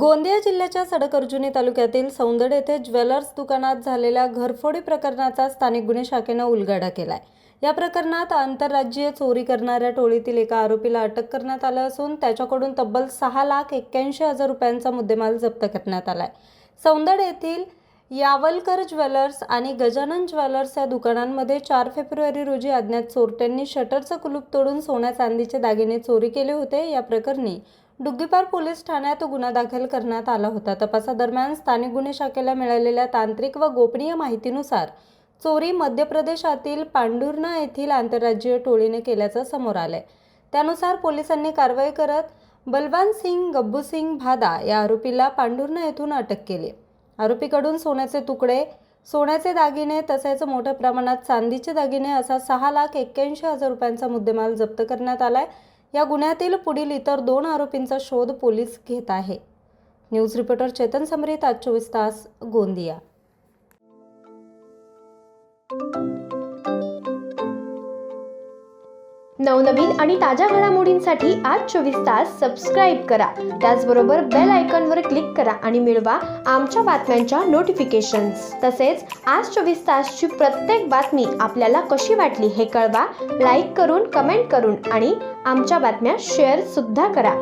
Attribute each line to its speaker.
Speaker 1: गोंदिया जिल्ह्याच्या सडक-अर्जुनी तालुक्यातील सौंदड येथे ज्वेलर्स दुकानात झालेल्या घरफोडी प्रकरणाचा स्थानिक गुन्हे शाखेने उलगडा केलाय। या प्रकरणात आंतरराज्यीय चोरी करणाऱ्या टोळीतील एका आरोपीला अटक करण्यात आलं असून त्याच्याकडून तब्बल 6,81,000 रुपयांचा मुद्देमाल जप्त करण्यात आलाय। सौंदड येथील यावलकर ज्वेलर्स आणि गजानन ज्वेलर्स या दुकानांमध्ये 4 फेब्रुवारी रोजी अज्ञात चोरट्यांनी शटरचं कुलूप तोडून सोन्या चांदीचे दागिने चोरी केले होते। या प्रकरणी डुग्गीपार पोलीस ठाण्यात गुन्हा दाखल करण्यात आला होता। तपासादरम्यान स्थानिक गुन्हे शाखेला मिळालेल्या तांत्रिक व गोपनीय माहितीनुसार चोरी मध्य प्रदेशातील पांढुर्णा येथील आंतरराज्यीय टोळीने केल्याचं समोर आलंय। त्यानुसार पोलिसांनी कारवाई करत बलवान सिंग गब्बू सिंग भादा या आरोपीला पांढुर्णा येथून अटक केली। आरोपीकडून सोन्याचे तुकडे, सोन्याचे दागिने तसेच मोठ्या प्रमाणात चांदीचे दागिने असा 6,81,000 रुपयांचा मुद्देमाल जप्त करण्यात आलाय। या गुन्ह्यातील पुढील इतर 2 आरोपींचा शोध पोलीस घेत आहे। न्यूज रिपोर्टर चेतन समरीत, आज 24 तास, गोंदिया।
Speaker 2: नवनवीन आणि ताज्या घडामोडींसाठी आज 24 तास सबस्क्राईब करा। त्याचबरोबर बेल आयकॉनवर क्लिक करा आणि मिळवा आमच्या बातम्यांच्या नोटिफिकेशन्स। तसेच आज 24 तासची प्रत्येक बातमी आपल्याला कशी वाटली हे कळवा, लाईक करून, कमेंट करून आणि आमच्या बातम्या शेअर सुद्धा करा।